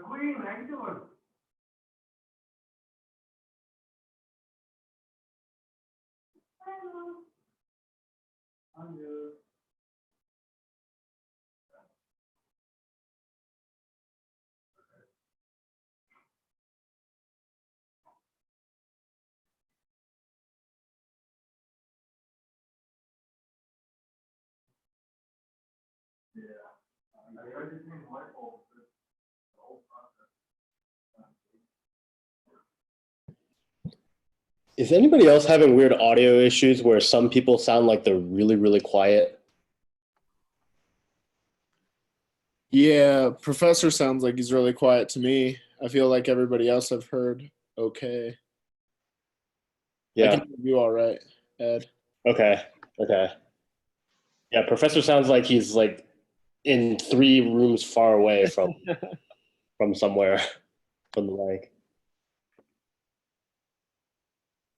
Queen, how you doing? Hello. I'm good. Yeah. I heard you think light bulbs. The whole process. Is anybody else having weird audio issues where some people sound like they're really, really quiet? Yeah, Professor sounds like he's really quiet to me. I feel like everybody else I've heard okay. I Yeah. can hear you all right, Ed. Okay. Yeah, Professor sounds like he's like in 3 rooms far away from somewhere from the mic.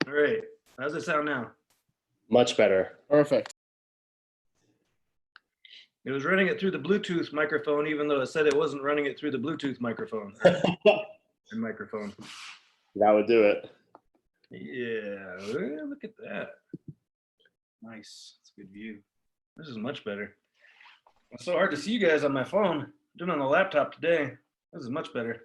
All right. How's it sound now? Much better. Perfect. It was running it through the Bluetooth microphone, even though it said it wasn't running it through the Bluetooth microphone. Microphone. That would do it. Yeah, look at that. Nice. It's a good view. This is much better. It's so hard to see you guys on my phone. I'm doing it on the laptop today. This is much better.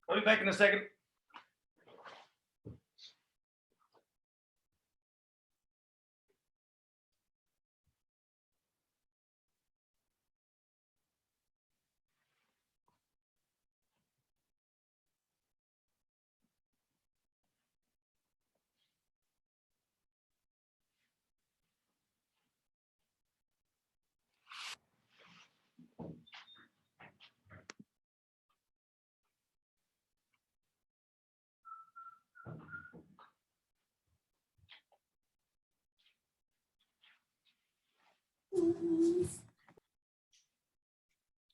I'll be back in a second.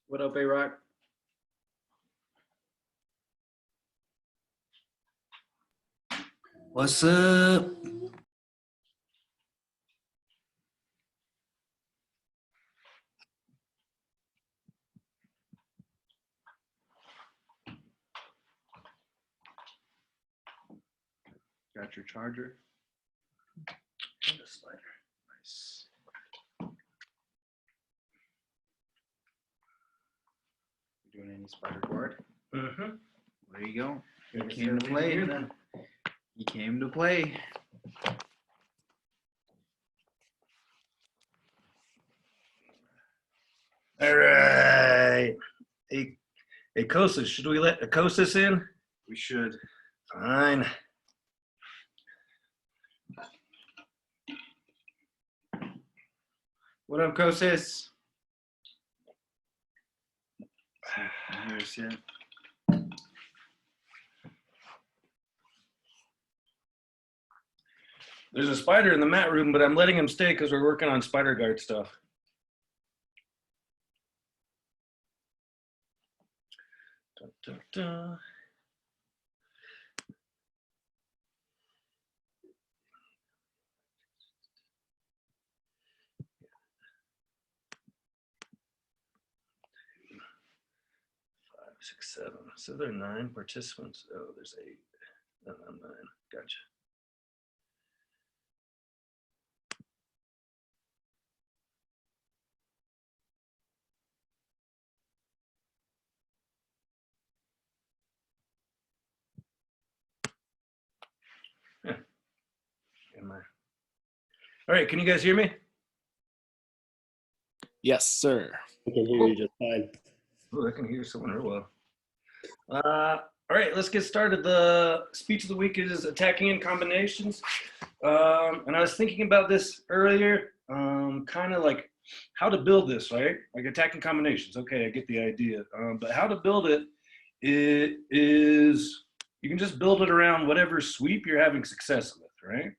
What up, A-Rock? What's up? Got your charger and a slider. Nice. You doing any spider board? Mm-hmm. There you go. He Gotta came to play. here then. He came to play. All right. Hey, Kosis, should we let Kosis in? We should. Fine. What up, Kosis? Here's it. There's a spider in the mat room, but I'm letting him stay because we're working on spider guard stuff. dun. Five, six, seven. So there are 9 participants. Oh, there's 8. No, no, 9. Gotcha. Yeah. All right, can you guys hear me? Yes, sir. We can hear you just fine. Oh, I can hear someone real well. All right, let's get started. The speech of the week is attacking in combinations. And I was thinking about this earlier, kind of like how to build this, right? Like attacking combinations. Okay, I get the idea. But how to build it, it is, you can just build it around whatever sweep you're having success with, right?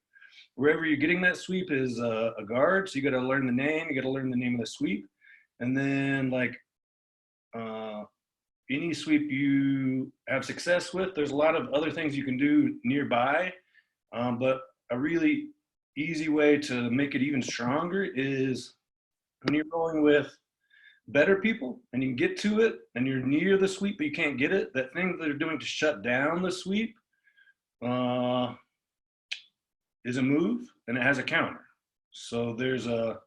Wherever you're getting that sweep is a guard. So you got to learn the name. You got to learn the name of the sweep. And then like, any sweep you have success with, there's a lot of other things you can do nearby. But a really easy way to make it even stronger is when you're rolling with better people and you can get to it and you're near the sweep, but you can't get it, that thing that they're doing to shut down the sweep is a move and it has a counter. So there's a,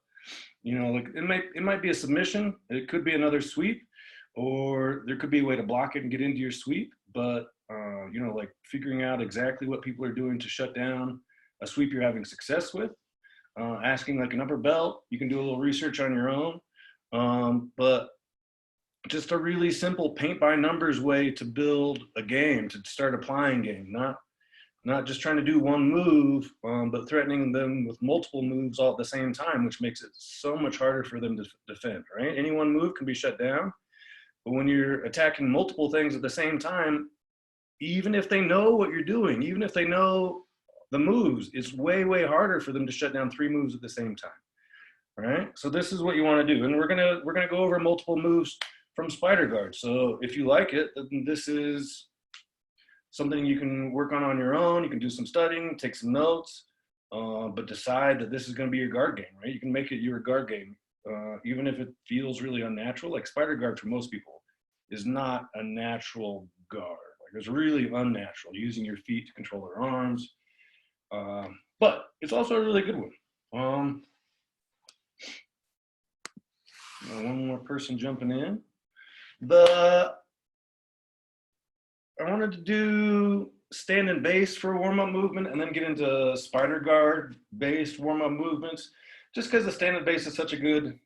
like it might be a submission, it could be another sweep, or there could be a way to block it and get into your sweep. But like figuring out exactly what people are doing to shut down a sweep you're having success with, asking like an upper belt, you can do a little research on your own. But just a really simple paint by numbers way to build a game, to start applying game, not just trying to do one move, but threatening them with multiple moves all at the same time, which makes it so much harder for them to defend, right? Any one move can be shut down, but when you're attacking multiple things at the same time, even if they know what you're doing, even if they know the moves, it's way, way harder for them to shut down 3 moves at the same time, right? So this is what you want to do. And we're gonna go over multiple moves from Spider Guard. So if you like it, then this is something you can work on your own. You can do some studying, take some notes, but decide that this is going to be your guard game, right? You can make it your guard game, even if it feels really unnatural. Like Spider Guard for most people is not a natural guard. Like it's really unnatural, using your feet to control their arms. But it's also a really good one. One more person jumping in. I wanted to do stand and base for a warm-up movement and then get into Spider Guard based warm-up movements, just because the stand and base is such a good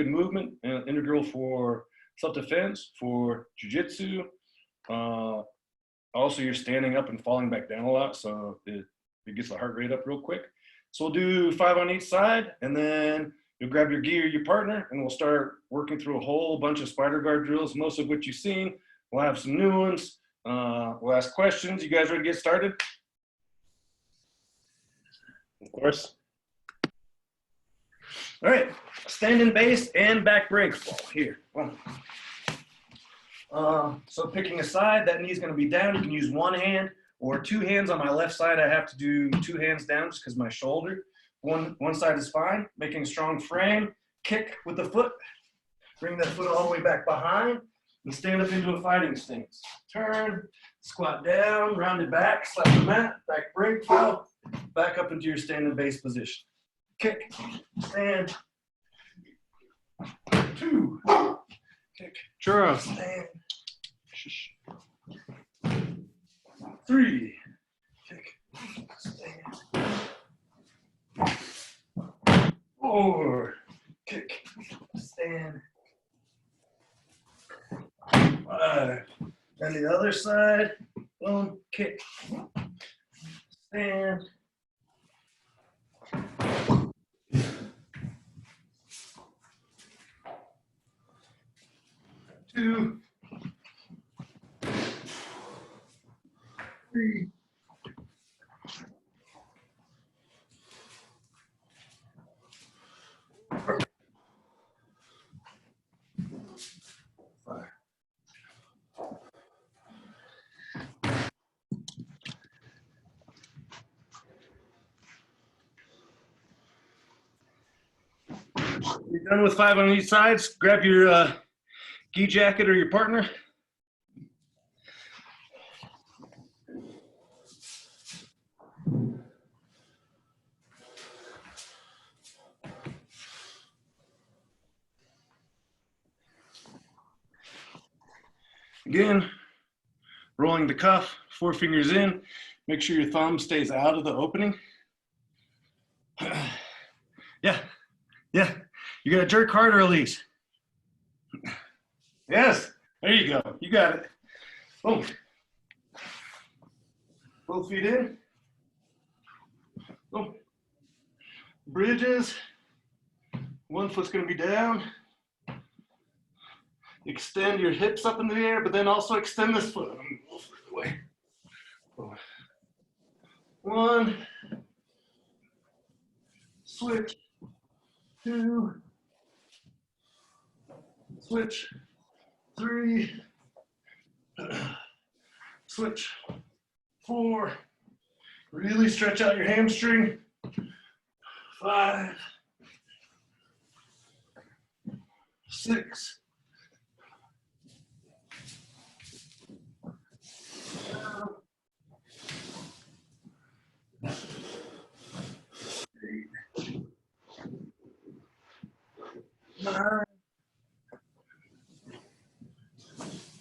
movement, integral for self-defense, for jiu-jitsu. Also, you're standing up and falling back down a lot, so it gets the heart rate up real quick. So we'll do 5 on each side, and then you'll grab your gi or your partner, and we'll start working through a whole bunch of Spider Guard drills, most of which you've seen. We'll have some new ones. We'll ask questions. You guys ready to get started? Of course. All right, standing base and back break fall here. So picking a side, that knee's gonna be down. You can use one hand or 2 hands. On my left side, I have to do 2 hands down just because my shoulder. One side is fine. Making a strong frame, kick with the foot. Bring that foot all the way back behind and stand up into a fighting stance. Turn, squat down, round it back, slap the mat, back break, fall, back up into your standing base position. Kick, stand, 2, kick, Churros. stand, 3, kick, stand, 4, kick, stand, 5. And the other side, boom, kick, stand. 2, 3, 4, 5. You're done with 5 on each side. Grab your gi jacket or your partner. Again, rolling the cuff, 4 fingers in. Make sure your thumb stays out of the opening. Yeah, yeah. You gotta jerk harder, Elise. Yes, there you go. You got it. Boom. Both feet in. Boom. Bridges. One foot's gonna be down. Extend your hips up in the air, but then also extend this foot. I'm gonna go further away. 1. Switch. 2. Switch. 3. Switch. 4. Really stretch out your hamstring. 5. 6. 7. 8. 9.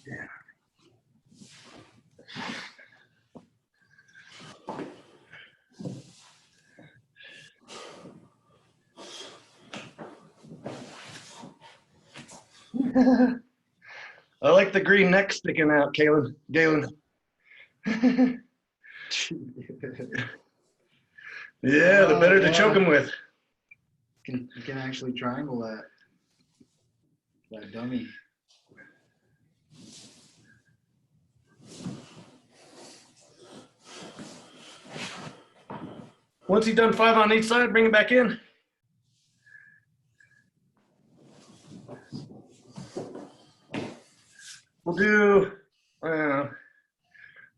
Yeah. I like the green neck sticking out, Galen. Yeah, the better to choke them with. You can actually triangle that dummy. Once you've done 5 on each side, bring it back in. We'll do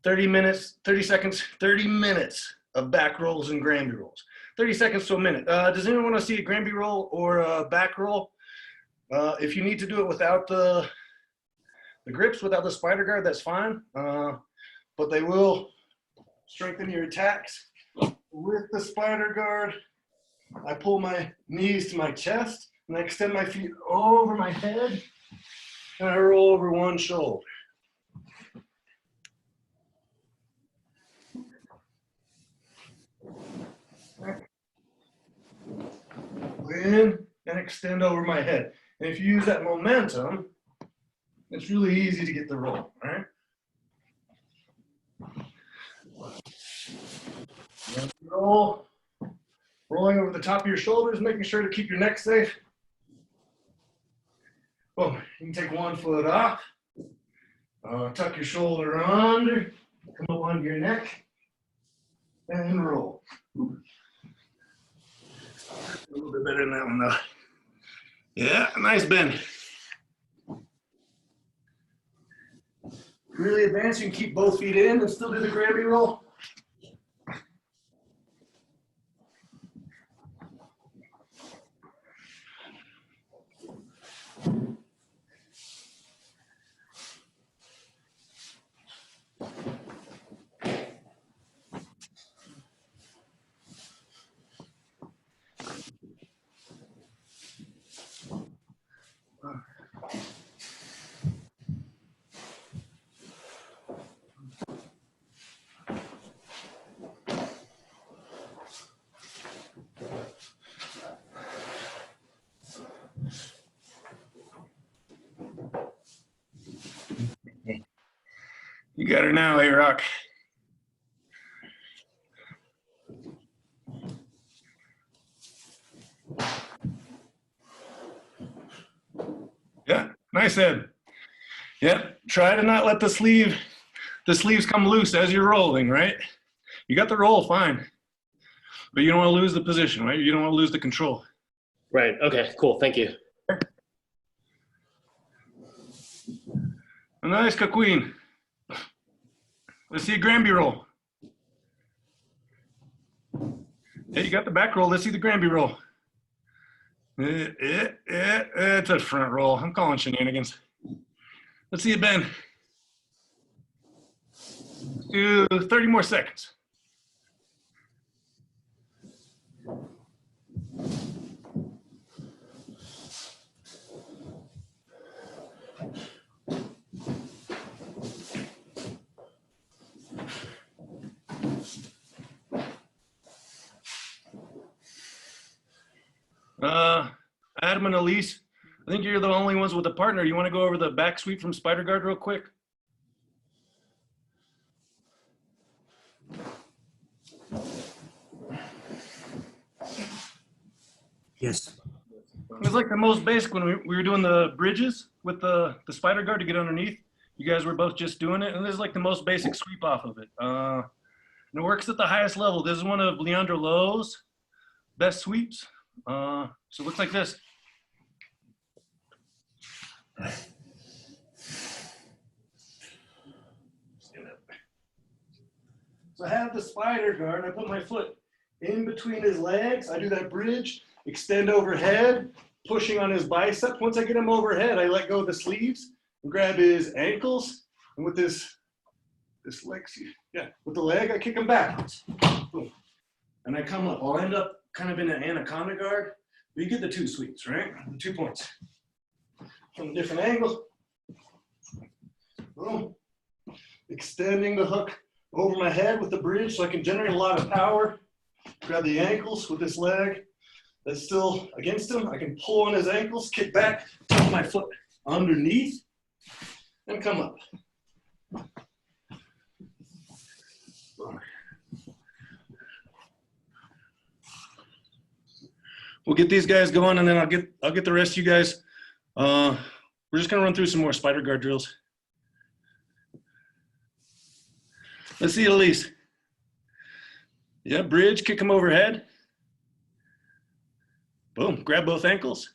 30 minutes, 30 seconds, 30 minutes of back rolls and Granby rolls. 30 seconds to a minute. Does anyone want to see a Granby roll or a back roll? If you need to do it without the grips, without the spider guard, that's fine. But they will strengthen your attacks. With the spider guard, I pull my knees to my chest and I extend my feet over my head and I roll over one shoulder. In and extend over my head. And if you use that momentum, it's really easy to get the roll, right? Roll, rolling over the top of your shoulders, making sure to keep your neck safe. Boom, you can take one foot off, tuck your shoulder under, come up onto your neck, and roll. A little bit better than that one though. Yeah, nice bend. Really advance, you can keep both feet in and still do the Granby roll. You got her now, A-Rock. Yeah, nice head. Yeah, try to not let the sleeves come loose as you're rolling, right? You got the roll, fine. But you don't want to lose the position, right? You don't want to lose the control. Right. Okay, cool. Thank you. A nice Queen. Let's see a Granby roll. Hey, you got the back roll. Let's see the Granby roll. It's a front roll. I'm calling shenanigans. Let's see it bend. Do 30 more seconds. Adam and Elise, I think you're the only ones with a partner. You want to go over the back sweep from Spider Guard real quick? Yes. It was like the most basic when we were doing the bridges with the Spider Guard to get underneath. You guys were both just doing it, and this is like the most basic sweep off of it. And it works at the highest level. This is one of Leandro Lowe's best sweeps. So it looks like this. So I have the Spider Guard. I put my foot in between his legs. I do that bridge, extend overhead, pushing on his bicep. Once I get him overhead, I let go of the sleeves and grab his ankles. And with this leg, with the leg, I kick him backwards. Boom. And I come up. I'll end up kind of in an anaconda guard. But you get the two sweeps, right? The 2 points. From a different angle. Boom. Extending the hook over my head with the bridge so I can generate a lot of power. Grab the ankles with this leg that's still against him. I can pull on his ankles, kick back, tuck my foot underneath, and come up. We'll get these guys going, and then I'll get the rest of you guys. We're just gonna run through some more Spider Guard drills. Let's see Elise. Yeah, bridge, kick him overhead. Boom, grab both ankles.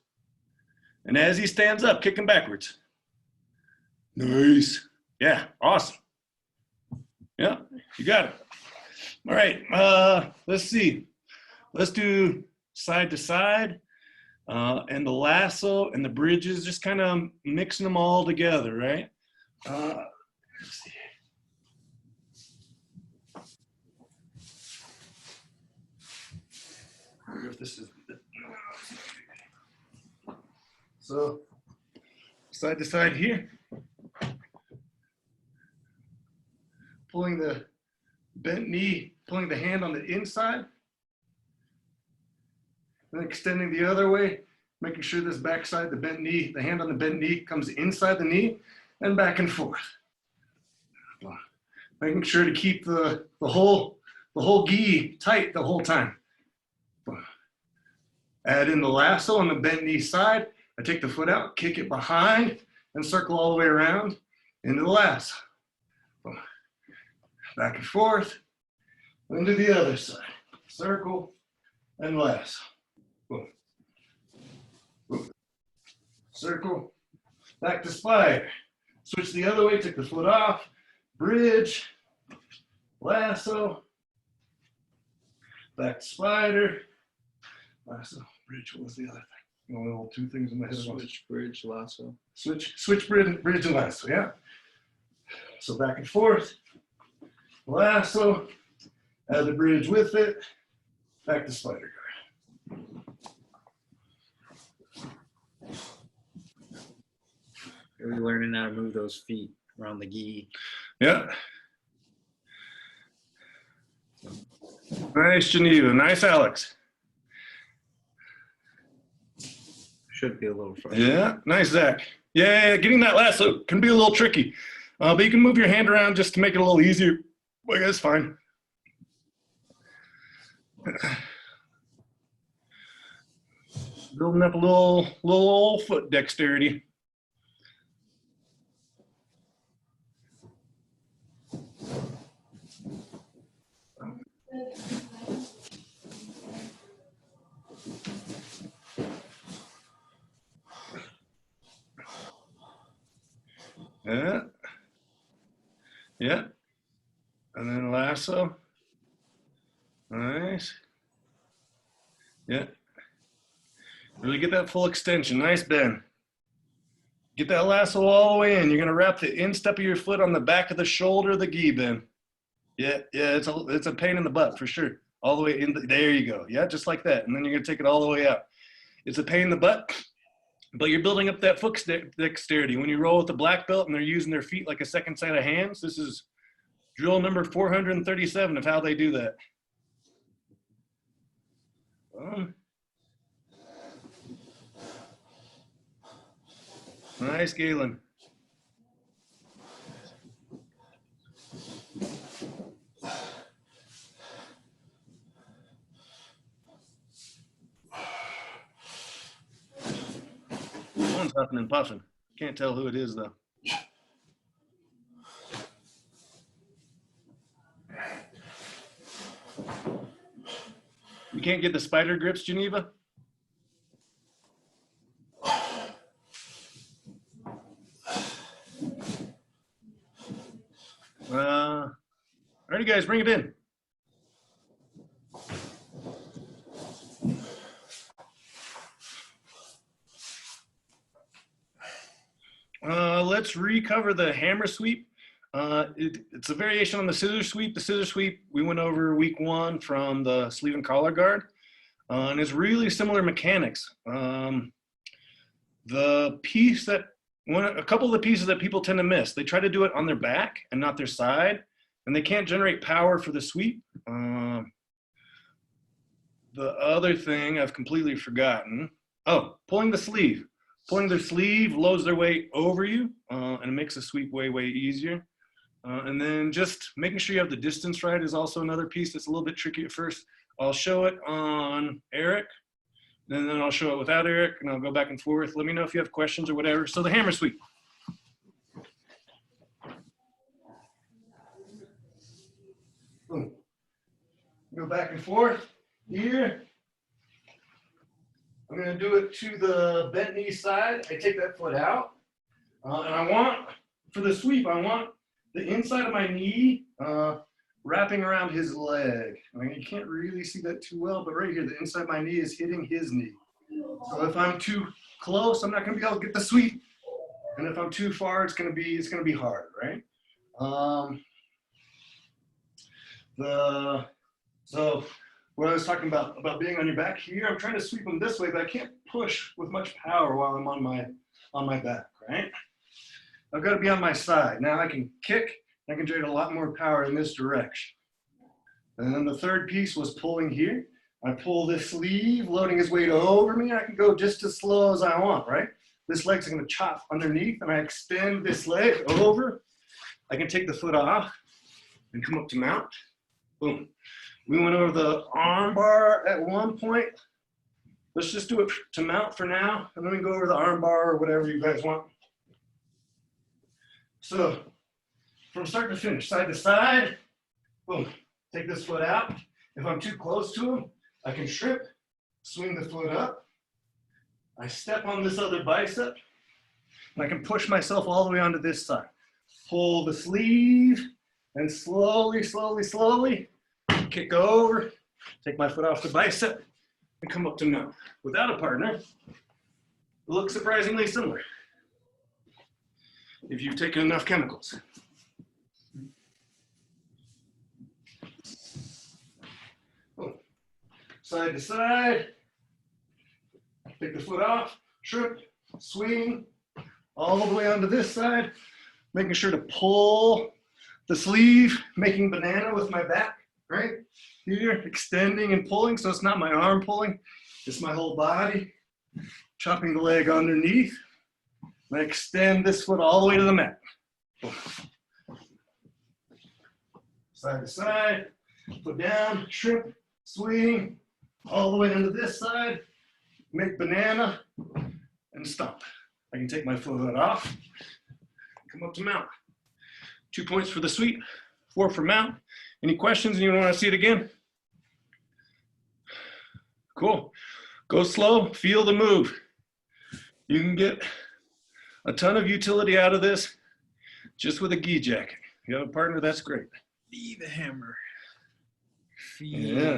And as he stands up, kick him backwards. Nice. Yeah, awesome. Yeah, you got it. All right, let's see. Let's do side to side. And the lasso and the bridges, just kind of mixing them all together, right? Let's see. I wonder if this is. So, side to side here. Pulling the bent knee, pulling the hand on the inside. Then extending the other way, making sure this backside, the bent knee, the hand on the bent knee comes inside the knee and back and forth. Making sure to keep the whole gi tight the whole time. Add in the lasso on the bent knee side. I take the foot out, kick it behind, and circle all the way around into the lasso. Back and forth, into the other side. Circle and lasso. Boom. Boom. Circle, back to spider. Switch the other way, take the foot off, bridge, lasso, back to spider, lasso, bridge. What was the other thing? The only little two things in my head. Switch, bridge, lasso. Switch, bridge, and lasso, yeah. So back and forth, lasso, add the bridge with it, back to spider guard. Really learning how to move those feet around the gi. Yeah. Nice, Geneva. Nice, Alex. Should be a little frustrating. Yeah, nice, Zach. Yeah, getting that lasso can be a little tricky, but you can move your hand around just to make it a little easier. Well, that's fine. Building up a little old foot dexterity. Yeah. Yeah. And then lasso. Nice. Yeah. Really get that full extension. Nice bend. Get that lasso all the way in. You're gonna wrap the instep of your foot on the back of the shoulder of the gi bend. Yeah, it's a pain in the butt for sure. All the way in. There you go. Yeah, just like that. And then you're gonna take it all the way out. It's a pain in the butt, but you're building up that foot dexterity. When you roll with the black belt and they're using their feet like a second set of hands, this is drill number 437 of how they do that. Nice, Galen. One's huffing and puffing. Can't tell who it is though. You can't get the spider grips, Geneva? All right, guys, bring it in. Let's recover the hammer sweep. It's a variation on the scissor sweep. The scissor sweep we went over week 1 from the sleeve and collar guard, and it's really similar mechanics. The piece that a couple of the pieces that people tend to miss, they try to do it on their back and not their side, and they can't generate power for the sweep. The other thing I've completely forgotten. Oh, pulling the sleeve. Pulling their sleeve loads their weight over you, and it makes the sweep way, way easier. And then just making sure you have the distance right is also another piece that's a little bit tricky at first. I'll show it on Eric, and then I'll show it without Eric, and I'll go back and forth. Let me know if you have questions or whatever. So the hammer sweep. Boom. Go back and forth here. I'm going to do it to the bent knee side. I take that foot out. And I want, for the sweep, I want the inside of my knee wrapping around his leg. I mean, you can't really see that too well, but right here, the inside of my knee is hitting his knee. So if I'm too close, I'm not going to be able to get the sweep. And if I'm too far, it's going to be hard, right? So what I was talking about being on your back here, I'm trying to sweep them this way, but I can't push with much power while I'm on my back, right? I've got to be on my side. Now I can kick, I can generate a lot more power in this direction. And then the third piece was pulling here. I pull this sleeve, loading his weight over me. I can go just as slow as I want, right? This leg's going to chop underneath, and I extend this leg over. I can take the foot off and come up to mount. Boom. We went over the arm bar at one point. Let's just do it to mount for now, and then we can go over the arm bar or whatever you guys want. So from start to finish, side to side, boom, take this foot out. If I'm too close to him, I can shrimp, swing the foot up. I step on this other bicep, and I can push myself all the way onto this side. Pull the sleeve, and slowly, slowly, slowly, kick over, take my foot off the bicep, and come up to mount. Without a partner, it looks surprisingly similar if you've taken enough chemicals. Boom. Side to side, take the foot off, shrimp, swing, all the way onto this side, making sure to pull the sleeve, making banana with my back, right? Here, extending and pulling, so it's not my arm pulling, it's my whole body. Chopping the leg underneath. And I extend this foot all the way to the mat. Side to side, foot down, shrimp, swing, all the way into this side, make banana, and stomp. I can take my foot off, come up to mount. 2 points for the sweep, 4 for mount. Any questions and you want to see it again? Cool. Go slow, feel the move. You can get a ton of utility out of this just with a gi jacket. If you have a partner, that's great. Be the hammer. Feel Yeah.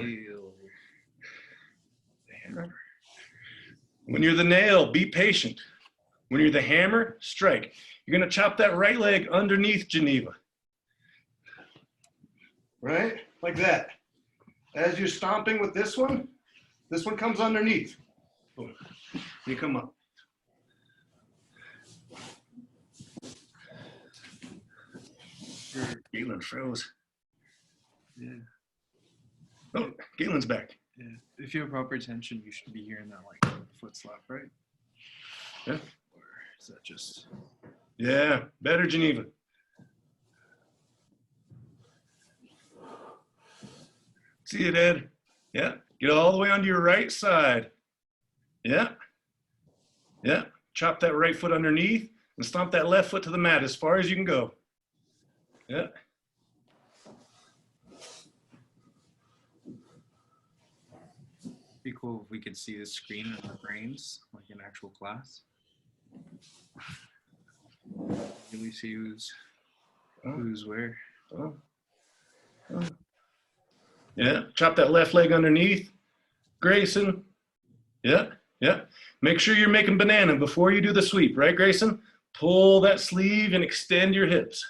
the hammer. When you're the nail, be patient. When you're the hammer, strike. You're gonna chop that right leg underneath Geneva. Right? Like that. As you're stomping with this one comes underneath. Boom. You come up. Galen froze. Yeah. Oh, Galen's back. Yeah. If you have proper attention, you should be hearing that like foot slap, right? Yeah. Or is that just? Yeah, better Geneva. See it, Ed? Yeah. Get all the way onto your right side. Yeah. Yeah. Chop that right foot underneath and stomp that left foot to the mat as far as you can go. Yeah. Be cool if we could see the screen in our brains, like in actual class. Really see who's where. Oh. Oh. Yeah. Chop that left leg underneath. Grayson. Yeah. Yeah. Make sure you're making banana before you do the sweep, right, Grayson? Pull that sleeve and extend your hips.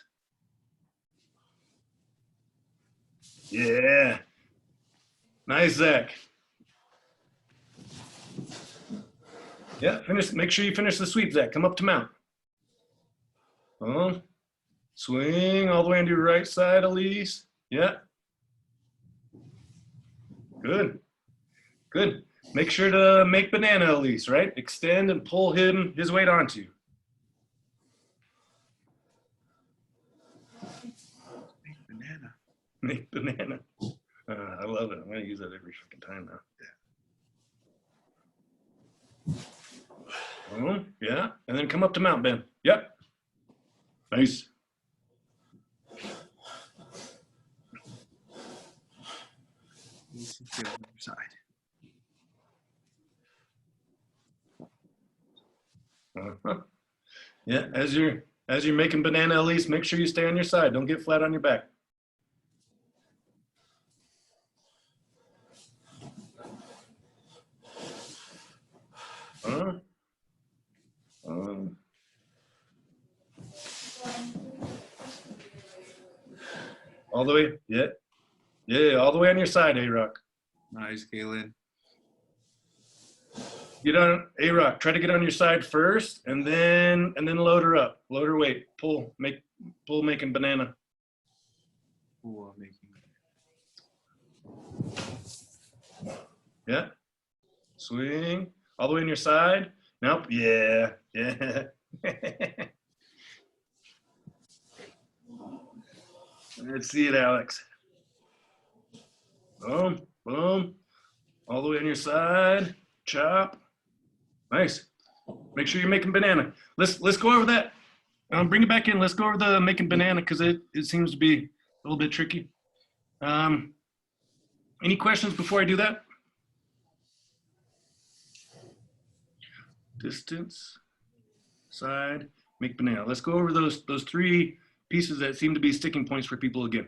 Yeah. Nice, Zach. Yeah, finish. Make sure you finish the sweep, Zach. Come up to mount. Swing all the way into your right side, Elise. Yeah. Good. Good. Make sure to make banana, Elise, right? Extend and pull his weight onto you. Make banana. Make banana. I love it. I'm going to use that every fucking time now. Yeah. Yeah. And then come up to mount, Ben. Yep. Nice. Let's see the other side. Yeah. As you're making banana, Elise, make sure you stay on your side. Don't get flat on your back. All the way, yeah. Yeah, all the way on your side, A-Rock. Nice, Galen. Get on, A-Rock, try to get on your side first, and then load her up. Load her weight. Pull making banana. Ooh, I'm making. Yeah. Swing. All the way on your side. Nope. Yeah. Yeah. Let's see it, Alex. Boom. Boom. All the way on your side. Chop. Nice. Make sure you're making banana. Let's go over that. Bring it back in. Let's go over the making banana because it seems to be a little bit tricky. Any questions before I do that? Distance, side, make banana. Let's go over those three pieces that seem to be sticking points for people again.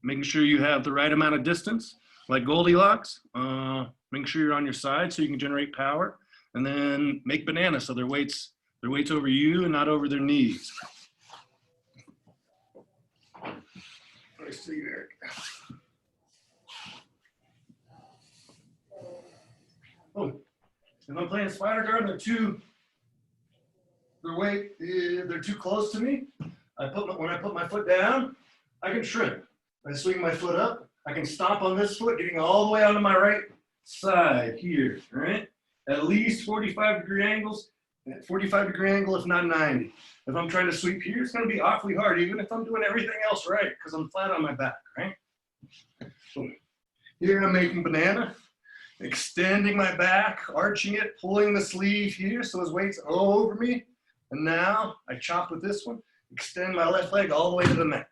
Making sure you have the right amount of distance, like Goldilocks. Making sure you're on your side so you can generate power, and then make banana so their weight's over you and not over their knees. Nice to see you, Eric. Oh, if I'm playing spider guard, they're too close to me. When I put my foot down, I can shrimp. I swing my foot up. I can stomp on this foot, getting all the way onto my right side here, right? At least 45-degree angles, 45-degree angle, if not 90. If I'm trying to sweep here, it's going to be awfully hard, even if I'm doing everything else right, because I'm flat on my back, right? So here I'm making banana, extending my back, arching it, pulling the sleeve here so his weight's all over me. And now I chop with this one, extend my left leg all the way to the mat.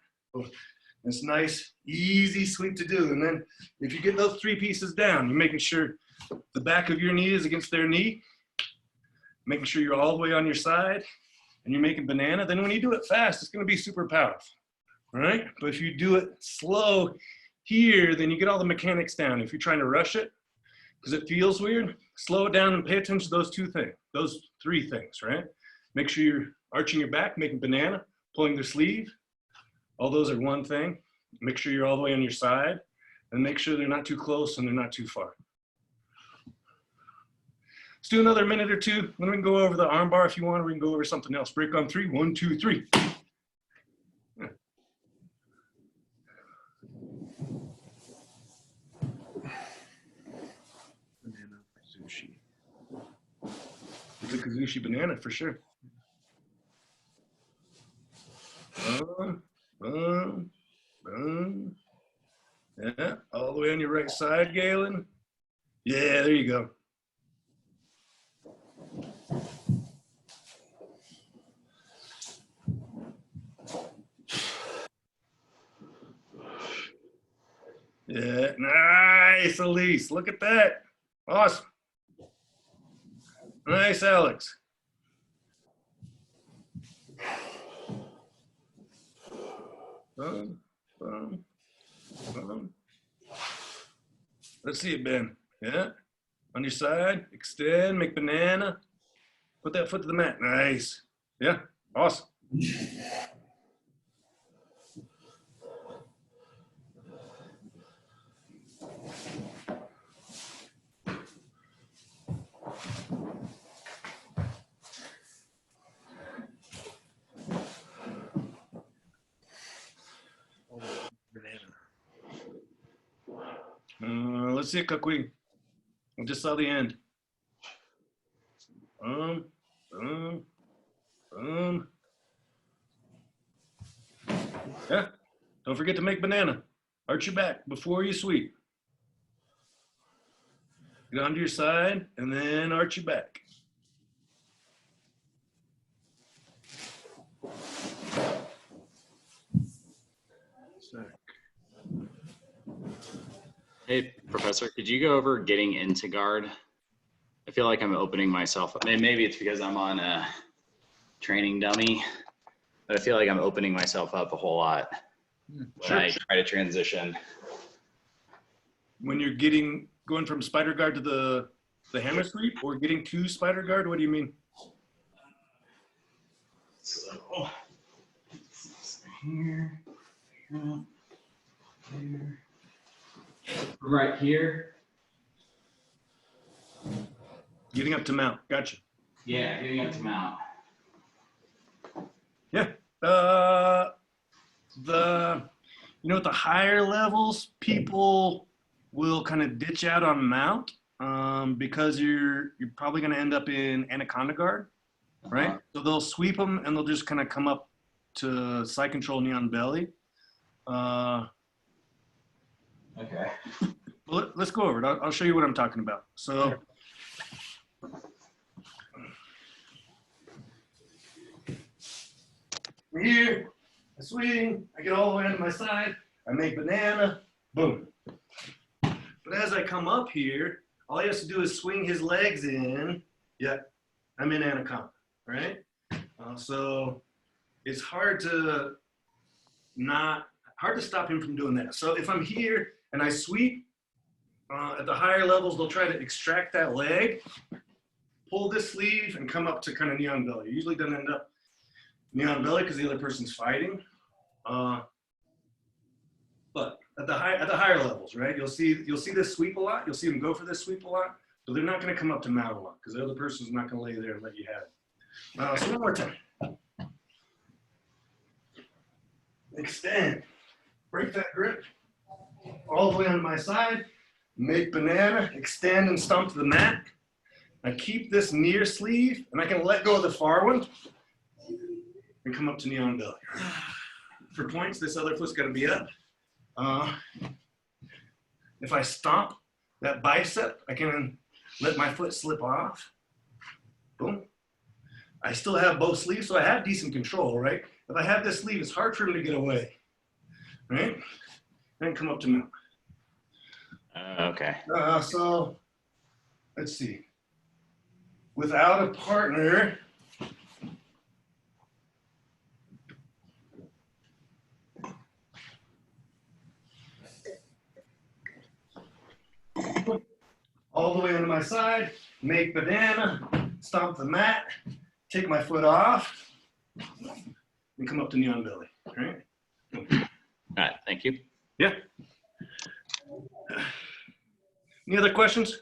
It's nice, easy sweep to do. And then if you get those three pieces down, you're making sure the back of your knee is against their knee, making sure you're all the way on your side, and you're making banana. Then when you do it fast, it's going to be super powerful, right? But if you do it slow here, then you get all the mechanics down. If you're trying to rush it, because it feels weird, slow it down and pay attention to those those three things, right? Make sure you're arching your back, making banana, pulling their sleeve. All those are one thing. Make sure you're all the way on your side, and make sure they're not too close and they're not too far. Let's do another minute or two. Then we can go over the arm bar if you want, or we can go over something else. Break on 3. 1, 2, 3. Banana sushi. It's a Kazushi banana for sure. Boom, boom. Yeah, all the way on your right side, Galen. Yeah, there you go. Yeah, nice, Elise. Look at that. Awesome. Nice, Alex. Boom, boom, boom. Let's see it, Ben. Yeah. On your side, extend, make banana. Put that foot to the mat. Nice. Yeah, awesome. Banana. Let's see it, Kakui. I just saw the end. Boom, boom, boom. Yeah. Don't forget to make banana. Arch your back before you sweep. Get onto your side and then arch your back. Hey, Professor, could you go over getting into guard? I feel like I'm opening myself up. Maybe it's because I'm on a training dummy, but I feel like I'm opening myself up a whole lot when I try to transition. When you're going from spider guard to the hammer sweep, or getting to spider guard, what do you mean? So, here, here. Right here. Getting up to mount. Gotcha. Yeah, getting up to mount. Yeah. At the higher levels, people will kind of ditch out on mount because you're probably going to end up in anaconda guard, right? So they'll sweep them and they'll just kind of come up to side control knee on belly. Okay. Well, let's go over it. I'll show you what I'm talking about. So. From here, I swing, I get all the way onto my side, I make banana, boom. But as I come up here, all he has to do is swing his legs in. Yeah, I'm in anaconda, right? So it's hard to stop him from doing that. So if I'm here and I sweep, at the higher levels, they'll try to extract that leg, pull this sleeve, and come up to kind of knee on belly. Usually doesn't end up knee on belly because the other person's fighting. But at the higher levels, right? You'll see this sweep a lot. You'll see them go for this sweep a lot, but they're not going to come up to mount a lot because the other person's not going to lay there and let you have it. So one more time. Extend. Break that grip. All the way on my side. Make banana. Extend and stomp to the mat. I keep this near sleeve, and I can let go of the far one and come up to knee on belly. For points, this other foot's got to be up. If I stomp that bicep, I can let my foot slip off. Boom. I still have both sleeves, so I have decent control, right? If I have this sleeve, it's hard for him to get away, right? And come up to mount. Okay. So let's see. Without a partner, all the way onto my side, make banana, stomp the mat, take my foot off, and come up to knee on belly. All right? All right, thank you. Yeah. Any other questions?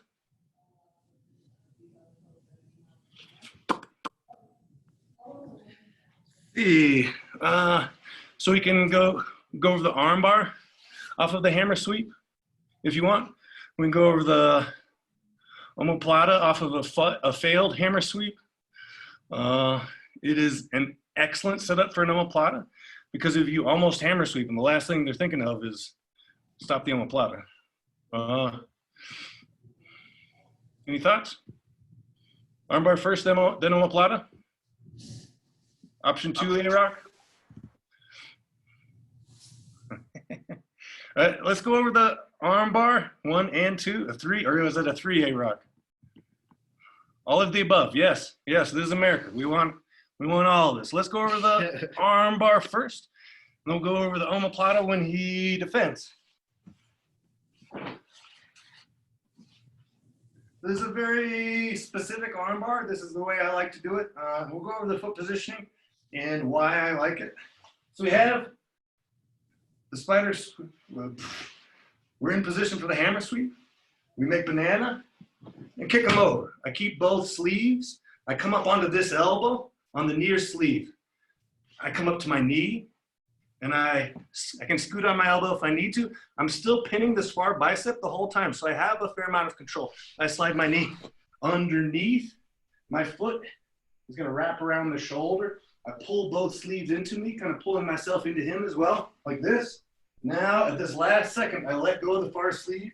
See, so we can go over the arm bar off of the hammer sweep if you want. We can go over the omoplata off of a failed hammer sweep. It is an excellent setup for an omoplata because if you almost hammer sweep, and the last thing they're thinking of is stop the omoplata. Any thoughts? Armbar first, then omoplata? Option 2, A-Rock? All right, let's go over the armbar, 1 and 2, a 3, or was it a 3, A-Rock? All of the above, yes. Yes, this is America. We want all of this. Let's go over the armbar first. And we'll go over the omoplata when he defends. This is a very specific armbar. This is the way I like to do it. We'll go over the foot positioning and why I like it. So we have the spiders. We're in position for the hammer sweep. We make banana and kick them over. I keep both sleeves. I come up onto this elbow on the near sleeve. I come up to my knee and I can scoot on my elbow if I need to. I'm still pinning this far bicep the whole time, so I have a fair amount of control. I slide my knee underneath. My foot is gonna wrap around the shoulder. I pull both sleeves into me, kind of pulling myself into him as well, like this. Now, at this last second, I let go of the far sleeve,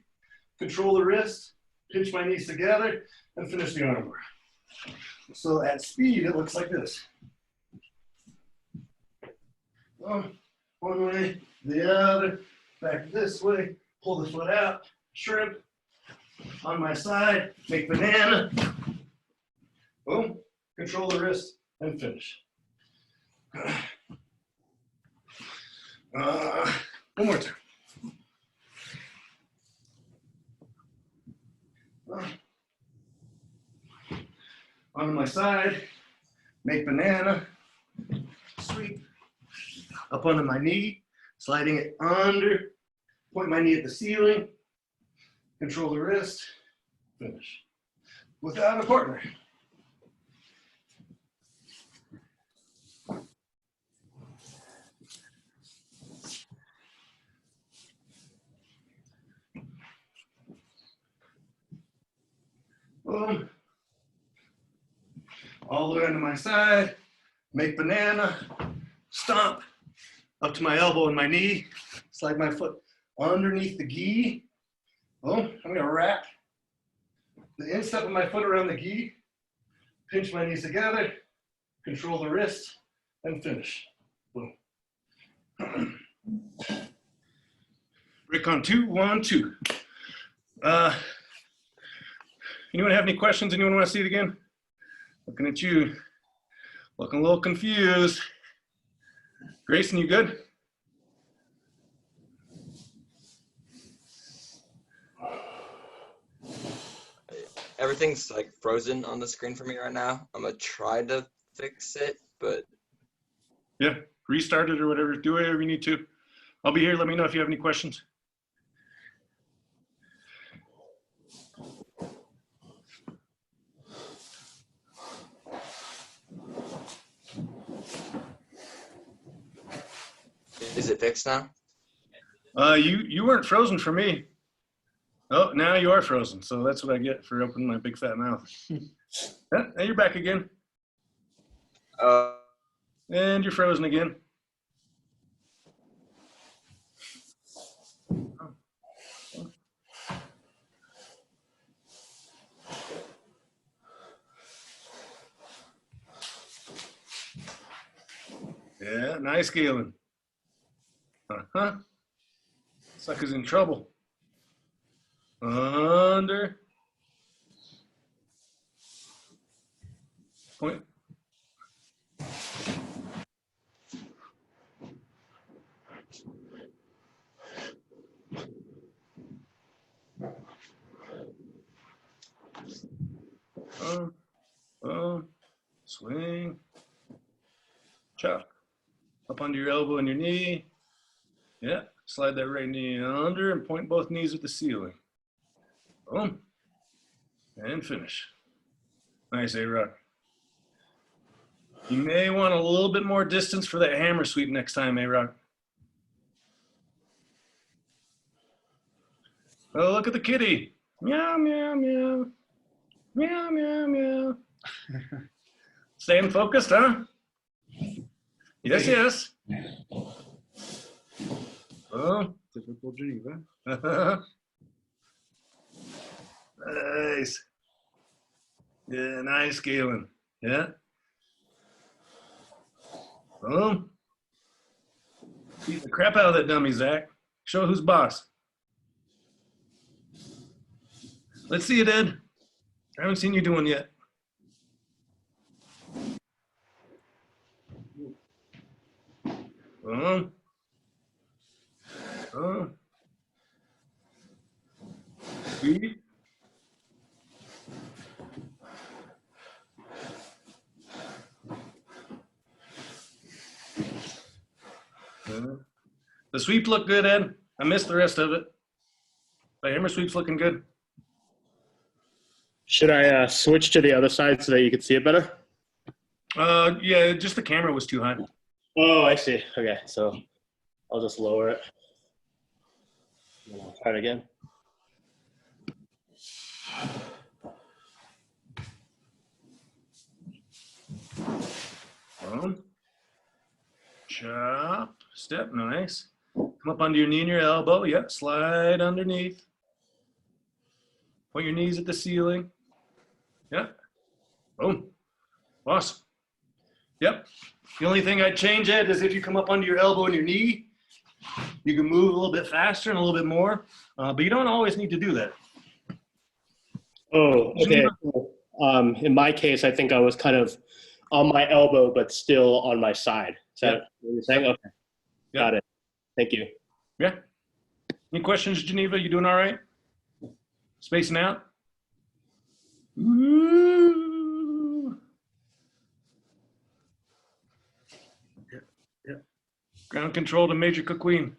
control the wrist, pinch my knees together, and finish the armbar. So at speed, it looks like this. One way, the other, back this way, pull the foot out, shrimp, on my side, make banana, boom, control the wrist, and finish. One more time. Onto my side, make banana, sweep, up onto my knee, sliding it under, point my knee at the ceiling, control the wrist, finish. Without a partner. Boom. All the way onto my side, make banana, stomp, up to my elbow and my knee, slide my foot underneath the gi. Boom, I'm gonna wrap the instep of my foot around the gi, pinch my knees together, control the wrist, and finish. Boom. Break on 2, 1, 2. Anyone have any questions? Anyone want to see it again? Looking at you, looking a little confused. Grayson, you good? Everything's like frozen on the screen for me right now. I'm gonna try to fix it, but Yeah, restart it or whatever. Do whatever you need to. I'll be here. Let me know if you have any questions. is it fixed now? You weren't frozen for me. Oh, now you are frozen. So that's what I get for opening my big fat mouth. Yeah, now you're back again. And you're frozen again. Yeah, nice, Galen. Uh-huh. Sucker's in trouble. Under. Point. up under your elbow and your knee. Yeah, slide that right knee under and point both knees at the ceiling. Boom. And finish. Nice, A-Rod. You may want a little bit more distance for that hammer sweep next time, A-Rod. Oh, look at the kitty. Meow, meow, meow. Meow, meow, meow. Staying focused, huh? Yes, yes. Oh. Typical Geneva. Nice. Yeah, nice, Galen. Yeah. Boom. Beat the crap out of that dummy, Zach. Show who's boss. Let's see it, Ed. I haven't seen you doing yet. Boom. Boom. Sweep. The sweep looked good, Ed. I missed the rest of it. The hammer sweep's looking good. Should I switch to the other side so that you can see it better? Yeah, just the camera was too high. Oh, I see. Okay, so I'll just lower it. And I'll try it again. Boom. Chop. Step. Nice. Come up under your knee and your elbow. Yep. Slide underneath. Point your knees at the ceiling. Yep. Boom. Awesome. Yep. The only thing I'd change, Ed, is if you come up under your elbow and your knee, you can move a little bit faster and a little bit more, but you don't always need to do that. Oh, okay. In my case, I think I was kind of on my elbow, but still on my side. Is that what you're saying? Okay. Yep. Got it. Thank you. Yeah. Any questions, Geneva? You doing all right? Spacing out? Ooh. Yeah. Ground control to Major Coqueen.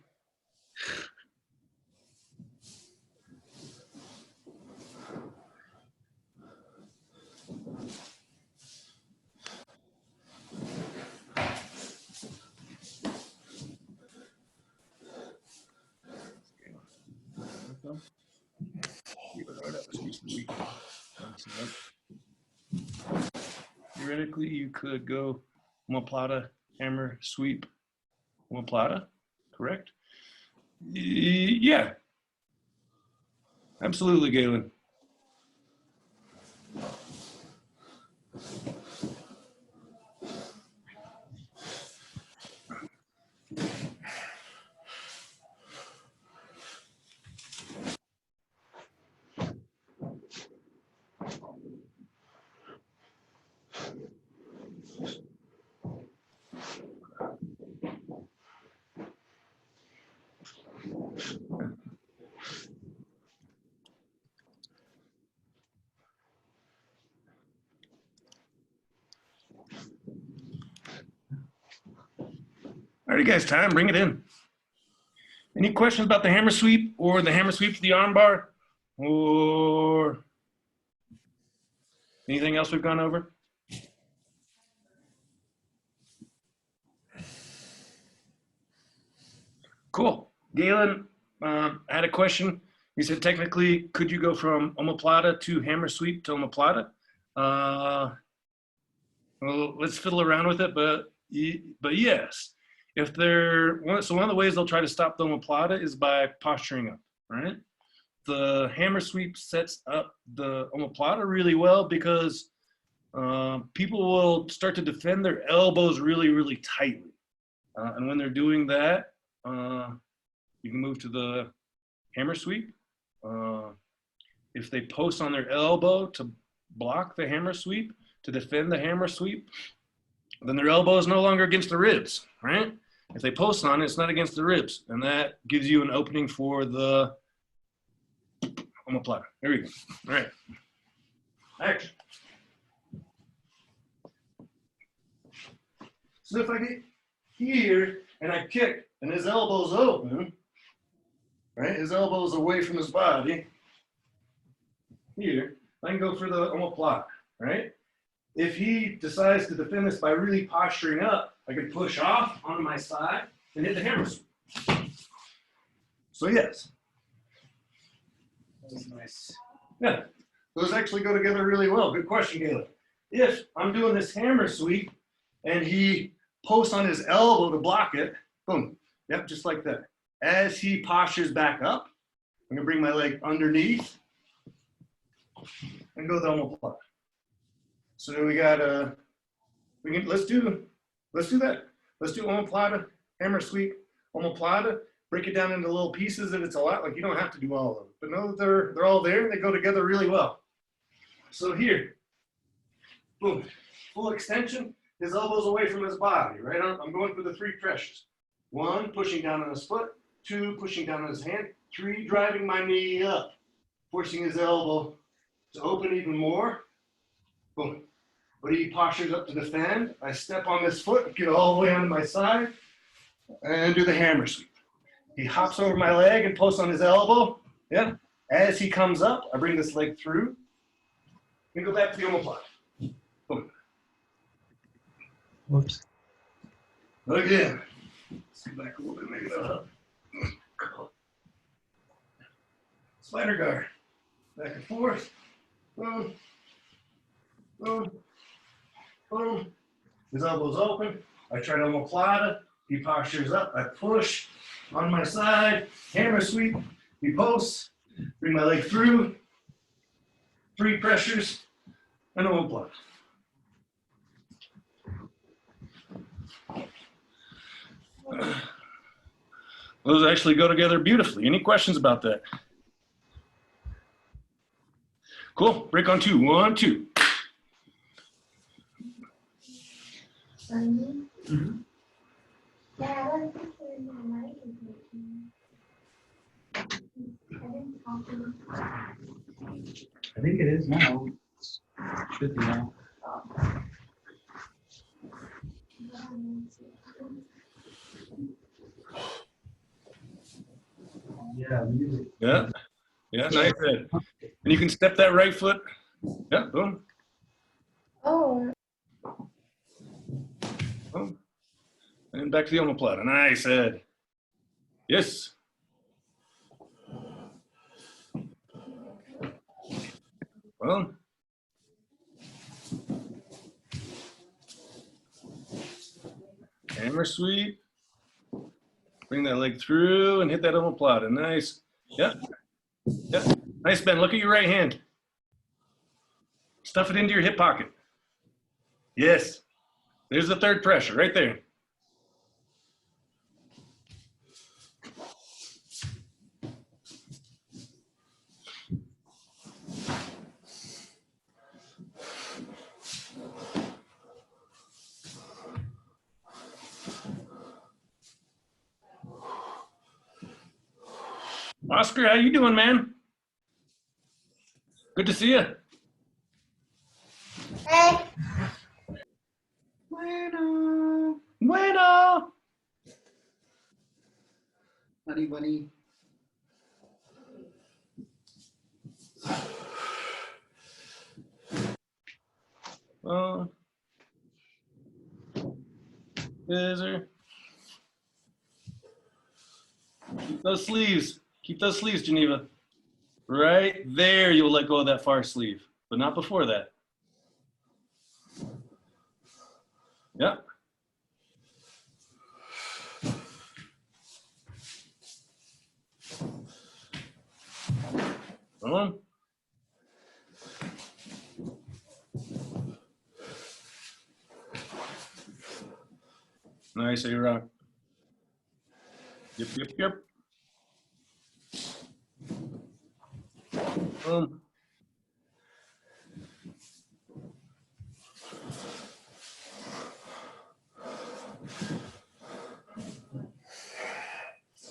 Theoretically, you could go Omoplata, hammer, sweep, Omoplata, correct? Yeah, absolutely, Galen. All right, guys, time, bring it in. Any questions about the hammer sweep or the hammer sweep to the arm bar or anything else we've gone over? Cool. Galen had a question. He said, technically, could you go from Omoplata to hammer sweep to Omoplata? Well, let's fiddle around with it, but yes. If they're so one of the ways they'll try to stop the Omoplata is by posturing up, right? The hammer sweep sets up the Omoplata really well because people will start to defend their elbows really, really tightly. And when they're doing that, you can move to the hammer sweep. If they post on their elbow to block the hammer sweep, to defend the hammer sweep, then their elbow is no longer against the ribs, right? If they post on it, it's not against the ribs. And that gives you an opening for the Omoplata. There we go. All right. Action. Sniff like it. here and I kick and his elbow's open, right? His elbow's away from his body. Here, I can go for the omoplata, right? If he decides to defend this by really posturing up, I can push off on my side and hit the hammer sweep. So yes. That was nice. Yeah, those actually go together really well. Good question, Caleb. If I'm doing this hammer sweep and he posts on his elbow to block it, boom, yep, just like that. As he postures back up, I'm gonna bring my leg underneath and go the omoplata. So we got let's do that. Let's do omoplata, hammer sweep, omoplata. Break it down into little pieces that it's a lot. Like you don't have to do all of it, but know that they're all there and they go together really well. So here, boom, full extension. His elbows away from his body. Right. I'm going for the 3 pressures. 1, pushing down on his foot. 2, pushing down on his hand. 3, driving my knee up, forcing his elbow to open even more. Boom. But he postures up to defend. I step on this foot, get all the way onto my side, and do the hammer sweep. He hops over my leg and posts on his elbow. Yeah. As he comes up, I bring this leg through and go back to the omoplata. Boom. Whoops. Again. Let's go back a little bit, make it up. Spider guard. Back and forth. Boom. Boom. Boom. His elbow's open. I try to omoplata. He postures up. I push on my side. Hammer sweep. He posts. Bring my leg through. 3 pressures. And omoplata. Those actually go together beautifully. Any questions about that? Cool. Break on 2. 1, 2. Mhm. I think it is now. Should be now. Yeah, music. Yeah. Yeah, nice. And you can step that right foot. Yeah, boom. Oh, Boom. And back to the omoplata. Nice, Ed. Yes. Well. Hammer sweep. Bring that leg through and hit that omoplata. Nice. Yep. Yep. Nice, Ben. Look at your right hand. Stuff it into your hip pocket. Yes. There's the 3rd pressure right there. Oscar, how you doing, man? Good to see you. hey, Bueno. Bueno. Honey bunny. Scissor. Keep those sleeves. Keep those sleeves, Geneva. Right there, you'll let go of that far sleeve, but not before that. Yep. On. Nice, A-Rock. Yep, yep, yep.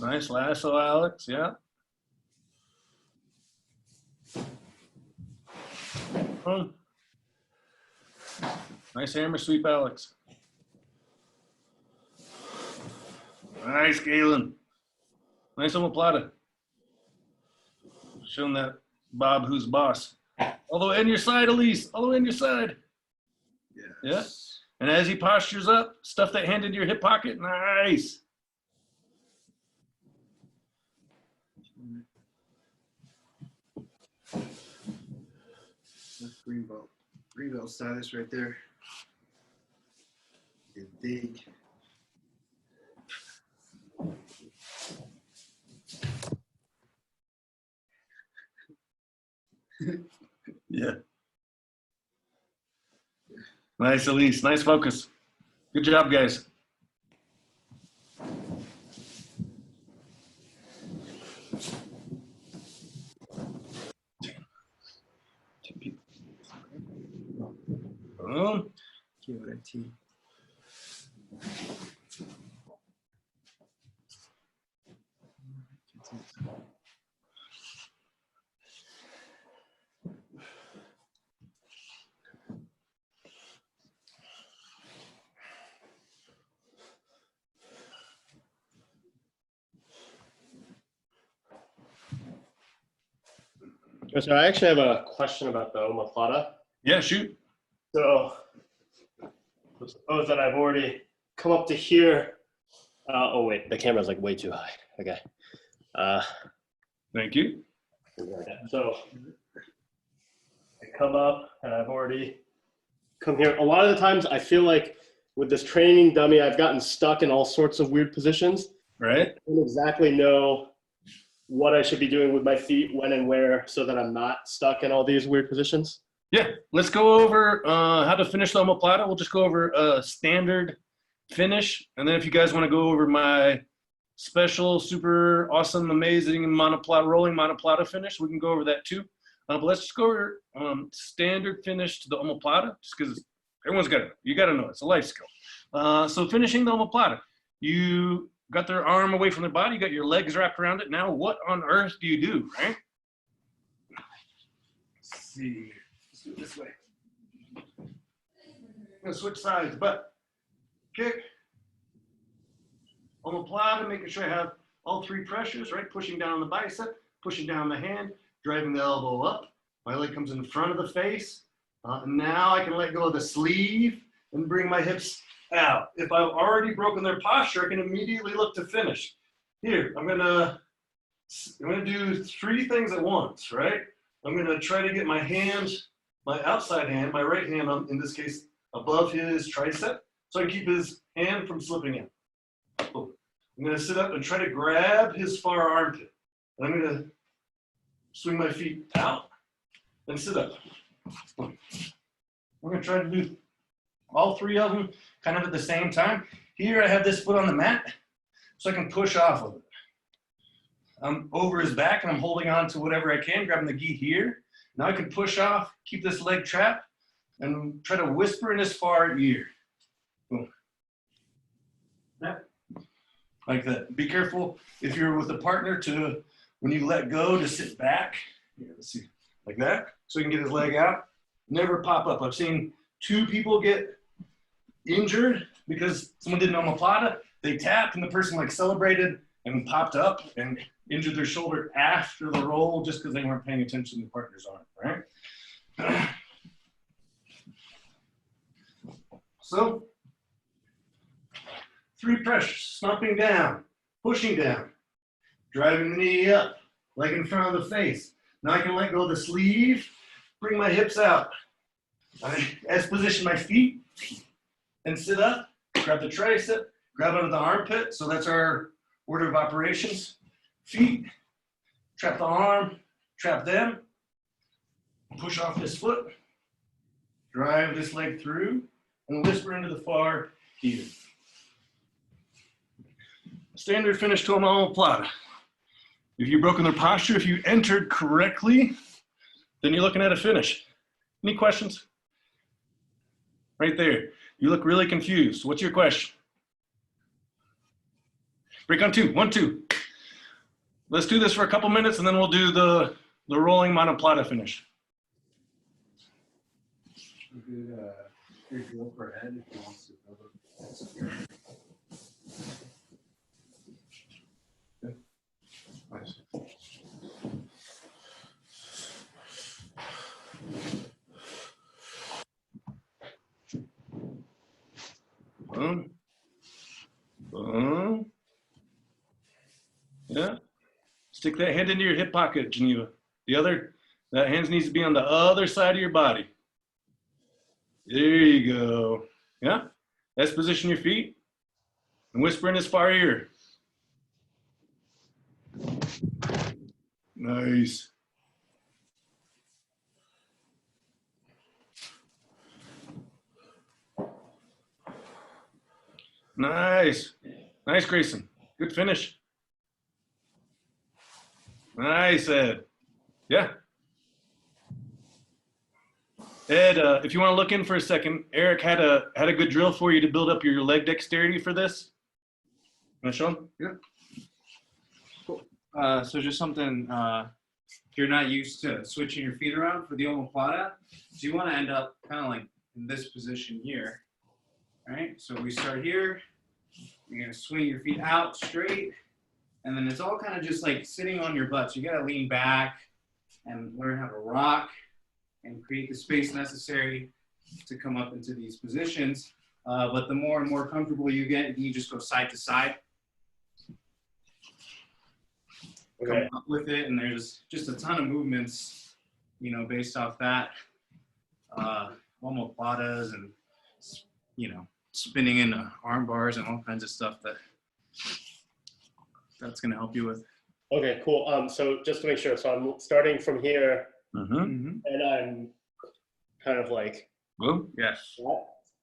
Nice lasso, Alex. Yeah. Nice hammer sweep, Alex. Nice, Galen. Nice omoplata. Showing that Bob who's boss. All the way on your side, Elise. All the way on your side. Yeah. And as he postures up, stuff that hand into your hip pocket. Nice. That's green belt. Green belt status right there. It's big. Yeah. Nice, Elise. Nice focus. Good job, guys. Boom. Give it a T. So I actually have a question about the omoplata. Yeah, shoot. So suppose that I've already come up to here. Oh wait, the camera's like way too high. Okay. Thank you. So I come up and I've already come here. A lot of the times I feel like with this training dummy, I've gotten stuck in all sorts of weird positions. Right? I don't exactly know what I should be doing with my feet, when and where, so that I'm not stuck in all these weird positions. Yeah, let's go over how to finish the omoplata. We'll just go over a standard finish. And then if you guys want to go over my special, super awesome, amazing monoplata, rolling monoplata finish, we can go over that too. But let's just go over standard finish to the omoplata, just because everyone's got to know. You got to know. It's a life skill. So finishing the omoplata, you got their arm away from their body, you got your legs wrapped around it. Now what on earth do you do, right? Let's see. Let's do it this way. I'm gonna switch sides, but kick, omoplata, making sure I have all three pressures, right? Pushing down on the bicep, pushing down the hand, driving the elbow up. My leg comes in front of the face. And now I can let go of the sleeve and bring my hips out. If I've already broken their posture, I can immediately look to finish. Here, I'm gonna do three things at once, right? I'm gonna try to get my hand, my outside hand, my right hand, in this case, above his tricep, so I can keep his hand from slipping in. Boom. I'm gonna sit up and try to grab his far armpit. And I'm gonna swing my feet out and sit up. Boom. We're gonna try to do all three of them kind of at the same time. Here I have this foot on the mat, so I can push off of it. I'm over his back and I'm holding on to whatever I can, grabbing the gi here. Now I can push off, keep this leg trapped, and try to whisper in his far ear. Boom. Like that. Be careful if you're with a partner to, when you let go, to sit back. Yeah, let's see. Like that, so he can get his leg out. Never pop up. I've seen two people get injured because someone did an omoplata. They tapped and the person like celebrated and popped up and injured their shoulder after the roll just because they weren't paying attention to the partner's arm, right? So, three pressures: stomping down, pushing down, driving the knee up, leg in front of the face. Now I can let go of the sleeve, bring my hips out. I S-position my feet and sit up, grab the tricep, grab under the armpit. So that's our order of operations. Feet, trap the arm, trap them, push off this foot, drive this leg through, and whisper into the far ear. Standard finish to an omoplata. If you've broken their posture, if you entered correctly, then you're looking at a finish. Any questions? Right there. You look really confused. What's your question? Break on two. 1, 2. Let's do this for a couple minutes and then we'll do the rolling monoplata finish. Good drill for Ed if he wants to build it. Nice. Boom. Boom. Yeah. Stick that hand into your hip pocket, Geneva. That hand needs to be on the other side of your body. There you go. Yeah. Let's position your feet and whisper in his far ear. Nice. Nice. Nice, Grayson. Good finish. Nice, Ed. Yeah. Ed, if you want to look in for a second, Eric had a good drill for you to build up your leg dexterity for this. Want to show him? Yeah. So just something, if you're not used to switching your feet around for the omoplata, so you want to end up kind of like in this position here, right? So we start here, you're going to swing your feet out straight, and then it's all kind of just like sitting on your butt. So you got to lean back and learn how to rock and create the space necessary to come up into these positions. But the more and more comfortable you get, you just go side to side. Okay. Come up with it, and there's just a ton of movements, you know, based off that. Omoplatas and, you know, spinning into arm bars and all kinds of stuff that's going to help you with. Okay, cool. So just to make sure, so I'm starting from here, Mm-hmm. and I'm kind of like, Boom. Yes.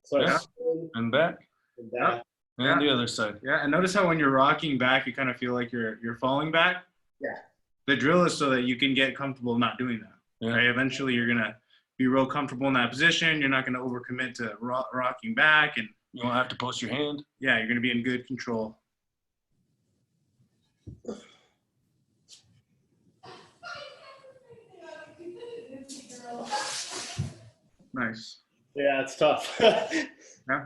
so I Yeah. spin And back. and back. And the other side. Yeah, and notice how when you're rocking back, you kind of feel like you're falling back. Yeah. The drill is so that you can get comfortable not doing that. Yeah. Right? Eventually, you're gonna be real comfortable in that position. You're not gonna overcommit to rocking back, and You won't have to post your hand. yeah, you're gonna be in good control. Nice. Yeah, it's tough.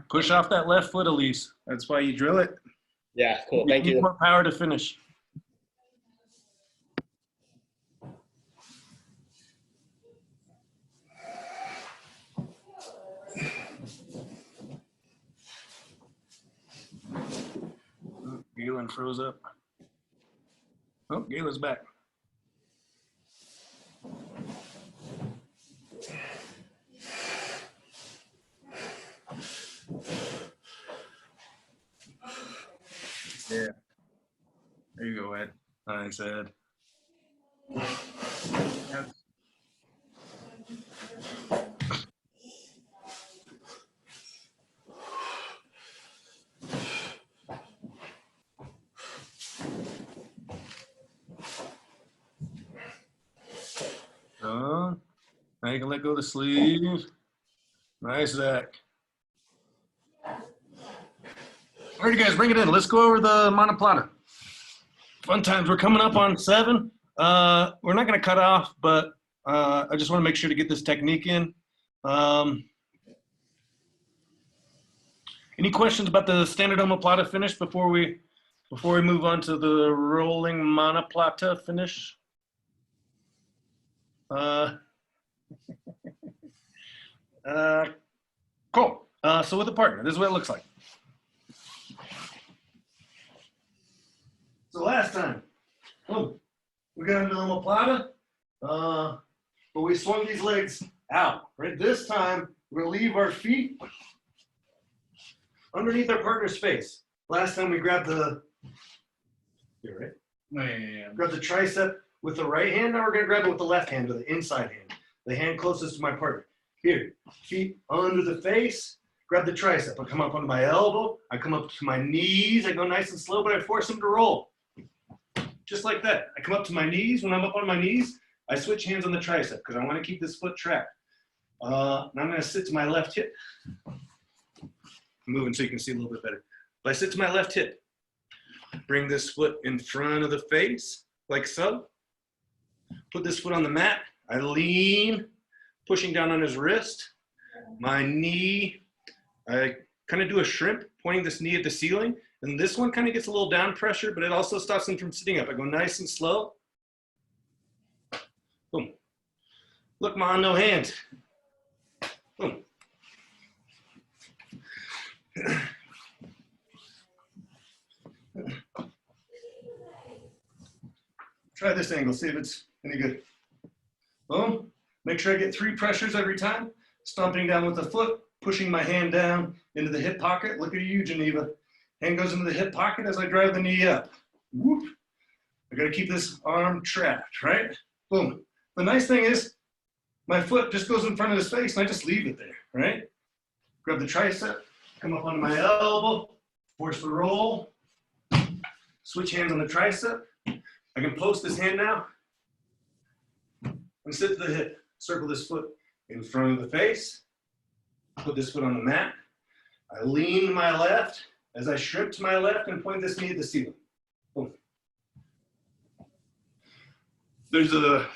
Push off that left foot, Elise. That's why you drill it. Yeah, cool. Thank Need you. more power to finish. Oh, Galen froze up. Oh, Galen's back. Yeah. There you go, Ed. Nice, Ed. Yes. Now you can let go of the sleeve. Nice, Zach. All right, guys, bring it in. Let's go over the Monoplata. Fun times. We're coming up on 7. We're not going to cut off, but I just want to make sure to get this technique in. Any questions about the standard Omoplata finish before we move on to the rolling Monoplata finish? Cool. So with a partner, this is what it looks like. So last time, we got into Omoplata, but we swung these legs out. Right. This time, we're gonna leave our feet underneath our partner's face. Last time we grabbed the grab the tricep with the right hand. Now we're gonna grab it with the left hand, with the inside hand, the hand closest to my partner. Here, feet under the face. Grab the tricep. I come up on my elbow. I come up to my knees. I go nice and slow, but I force them to roll. Just like that. I come up to my knees. When I'm up on my knees, I switch hands on the tricep because I want to keep this foot trapped. Now I'm going to sit to my left hip. I'm moving so you can see a little bit better. If I sit to my left hip, bring this foot in front of the face, like so. Put this foot on the mat. I lean, pushing down on his wrist. My knee, I kind of do a shrimp, pointing this knee at the ceiling, and And this one kind of gets a little down pressure, but it also stops him from sitting up. I go nice and slow. Boom. Look, Ma, no hands. Boom. Try this angle, see if it's any good. Boom. Make sure I get 3 pressures every time. Stomping down with the foot, pushing my hand down into the hip pocket. Look at you, Geneva. Hand goes into the hip pocket as I drive the knee up. Whoop. I gotta keep this arm trapped, right? Boom. The nice thing is, my foot just goes in front of his face and I just leave it there, right? Grab the tricep, come up onto my elbow, force the roll, switch hands on the tricep. I can post this hand now and sit to the hip. Circle this foot in front of the face, put this foot on the mat. I lean to my left as I strip to my left and point this knee at the ceiling. Boom. There's a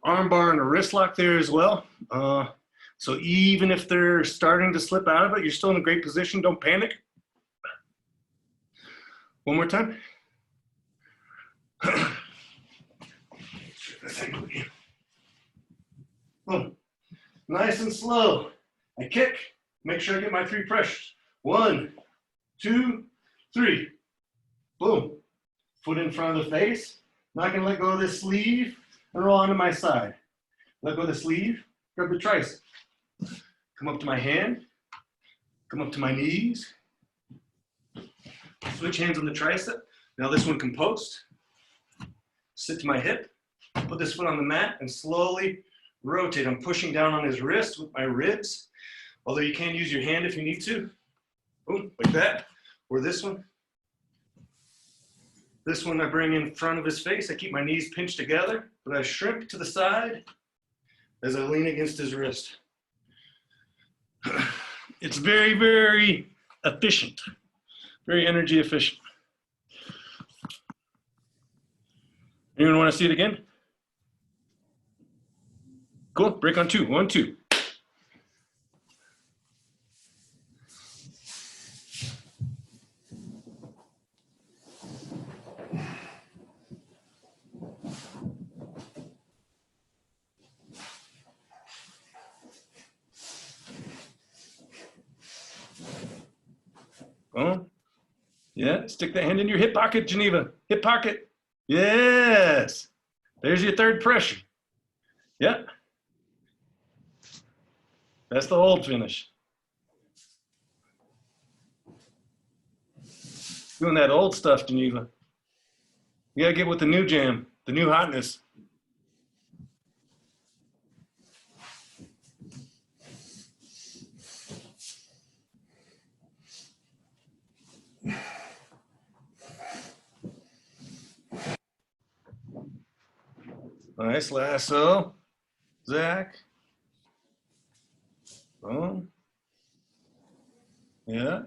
arm bar and a wrist lock there as well. So even if they're starting to slip out of it, you're still in a great position. Don't panic. One more time. Boom. Nice and slow. I kick. Make sure I get my 3 pressures. 1, 2, 3. Boom. Foot in front of the face. Now I can let go of this sleeve and roll onto my side. Let go of the sleeve. Grab the tricep. Come up to my hand. Come up to my knees. Switch hands on the tricep. Now this one can post. Sit to my hip. Put this foot on the mat and slowly rotate. I'm pushing down on his wrist with my ribs. Although you can use your hand if you need to. Boom, like that. Or this one. This one I bring in front of his face. I keep my knees pinched together, but I shrink to the side as I lean against his wrist. It's very, very efficient. Very energy efficient. Anyone want to see it again? Cool, break on 2, 1, 2. Oh, yeah, stick that hand in your hip pocket, Geneva. Hip pocket. Yes. There's your 3rd pressure. Yep. That's the hold finish. Doing that old stuff, Geneva. You gotta get with the new jam, the new hotness. Nice lasso, Zach. Boom. Yeah.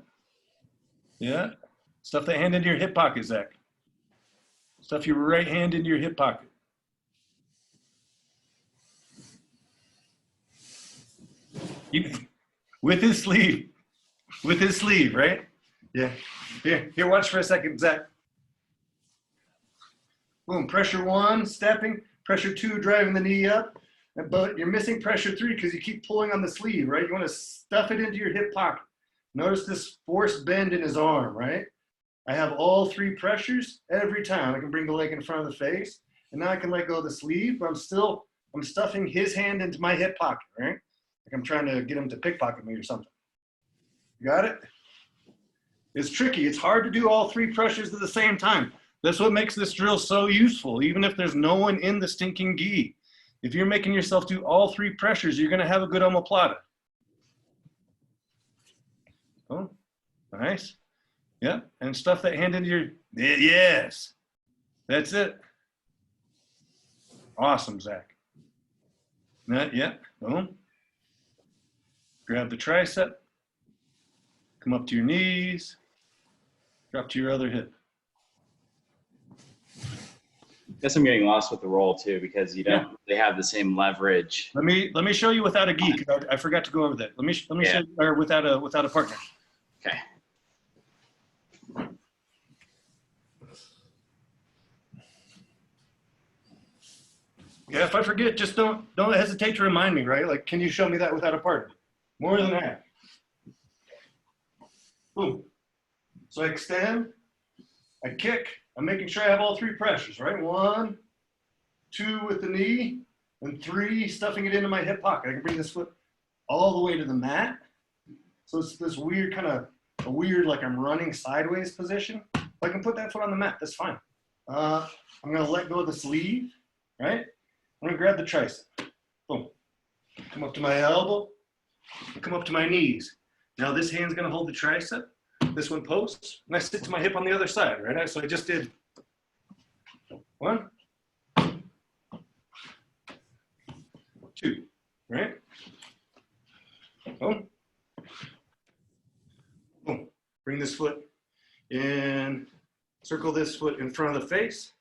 Yeah. Stuff that hand into your hip pocket, Zach. Stuff your right hand into your hip pocket. With his sleeve. With his sleeve, right? Yeah. Here, watch for a second, Zach. Boom, pressure 1, stepping. Pressure 2, driving the knee up. But you're missing pressure 3 because you keep pulling on the sleeve, right? You want to stuff it into your hip pocket. Notice this forced bend in his arm, right? I have all 3 pressures every time. I can bring the leg in front of the face. And now I can let go of the sleeve, but I'm stuffing his hand into my hip pocket, right? Like I'm trying to get him to pickpocket me or something. You got it? It's tricky. It's hard to do all 3 pressures at the same time. That's what makes this drill so useful, even if there's no one in the stinking gi. If you're making yourself do all 3 pressures, you're gonna have a good omoplata. Oh, nice. Yeah, and stuff that hand into your, yes. That's it. Awesome, Zach. Yeah, boom. Grab the tricep. Come up to your knees. Drop to your other hip. Guess I'm getting lost with the roll too because you don't really have the same leverage. Let me show you without a gi. I forgot to go over that. Let me show you, or without a partner. Okay. Yeah, if I forget, just don't hesitate to remind me, right? Like, can you show me that without a partner? More than that. Boom. So I extend, I kick, I'm making sure I have all three pressures, right? 1, 2 with the knee, and 3 stuffing it into my hip pocket. I can bring this foot all the way to the mat. So it's this weird kind of, a weird like I'm running sideways position. If I can put that foot on the mat, that's fine. I'm gonna let go of the sleeve, right? I'm gonna grab the tricep. Boom. Come up to my elbow, come up to my knees. Now this hand's gonna hold the tricep, this one posts, and I stick to my hip on the other side, right? So I just did 1, 2, right? Boom. Boom. Bring this foot in, circle this foot in front of the face.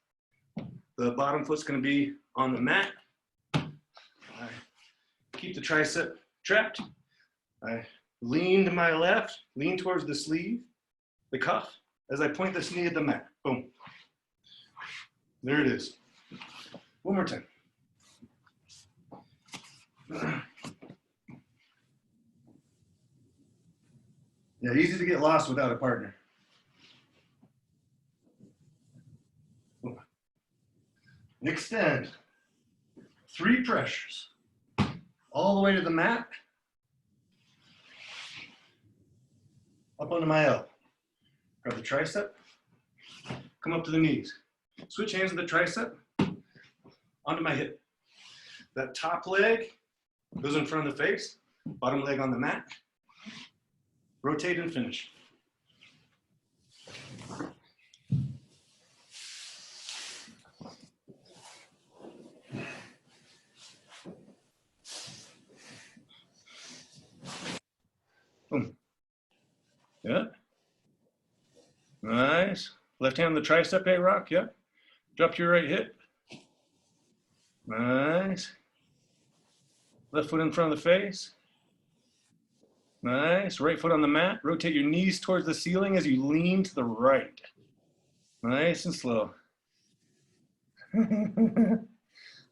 The bottom foot's gonna be on the mat. I keep the tricep trapped. I lean to my left, lean towards the sleeve, the cuff, as I point this knee at the mat. Boom. There it is. One more time. Yeah, easy to get lost without a partner. Boom. And extend. 3 pressures. All the way to the mat. Up onto my elbow. Grab the tricep. Come up to the knees. Switch hands to the tricep. Onto my hip. That top leg goes in front of the face. Bottom leg on the mat. Rotate and finish. Boom. Yeah. Nice. Left hand on the tricep, A-Rock. Yeah. Drop your right hip. Nice. Left foot in front of the face. Nice. Right foot on the mat. Rotate your knees towards the ceiling as you lean to the right. Nice and slow.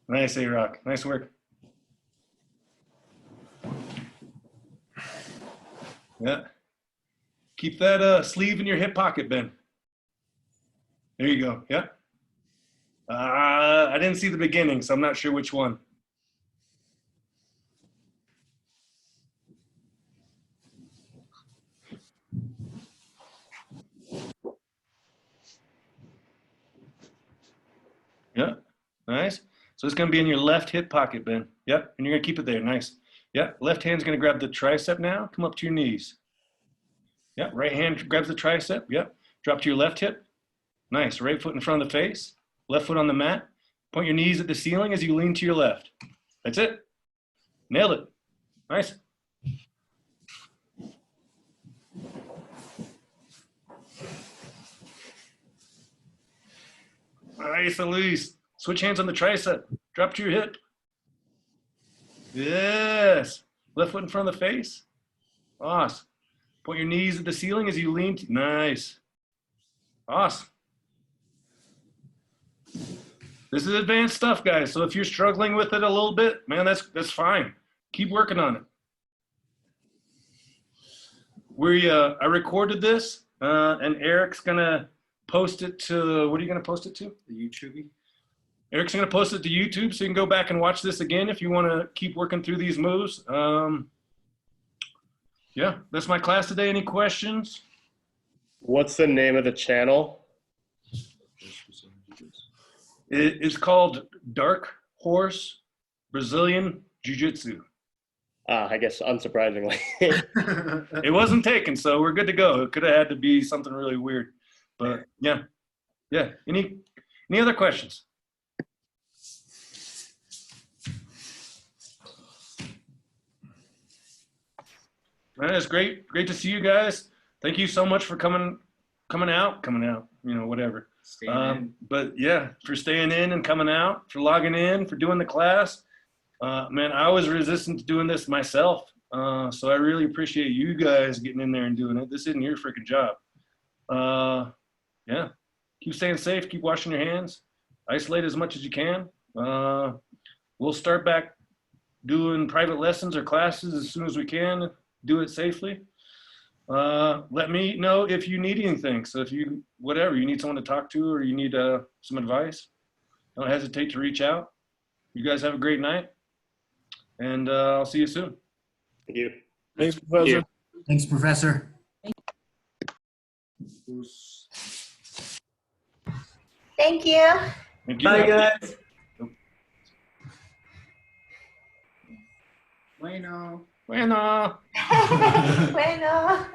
Nice, A-Rock. Nice work. Yeah. Keep that sleeve in your hip pocket, Ben. There you go. Yeah. I didn't see the beginning, so I'm not sure which one. Yeah. Nice. So it's going to be in your left hip pocket, Ben. Yep. And you're going to keep it there. Nice. Yeah. Left hand's going to grab the tricep now. Come up to your knees. Yeah. Right hand grabs the tricep. Yep. Drop to your left hip. Nice. Right foot in front of the face. Left foot on the mat. Point your knees at the ceiling as you lean to your left. That's it. Nailed it. Nice. Nice, Elise. Switch hands on the tricep. Drop to your hip. Yes. Left foot in front of the face. Awesome. Point your knees at the ceiling as you lean. Nice. Awesome. This is advanced stuff, guys. So if you're struggling with it a little bit, man, that's fine. Keep working on it. I recorded this, and Eric's gonna post it to, what are you gonna post it to? The YouTube. Eric's gonna post it to YouTube, so you can go back and watch this again if you wanna keep working through these moves. Yeah, that's my class today. Any questions? What's the name of the channel? It's called Dark Horse Brazilian Jiu-Jitsu. I guess unsurprisingly. It wasn't taken, so we're good to go. It could have had to be something really weird, but yeah. Any other questions? All right, it's great to see you guys. Thank you so much for coming out, you know, whatever. Staying in. But yeah, for staying in and coming out, for logging in, for doing the class. Man, I was resistant to doing this myself. So I really appreciate you guys getting in there and doing it. This isn't your freaking job. Yeah, keep staying safe, keep washing your hands, isolate as much as you can. we'll start back doing private lessons or classes as soon as we can. Do it safely. Let me know if you need anything. So if you, whatever, you need someone to talk to or you need some advice, don't hesitate to reach out. You guys have a great night, and I'll see you soon. Thank you. Thanks, Professor. Thanks, Professor. Thank you. Thank you. Bye, guys. Bueno. Bueno. Bueno.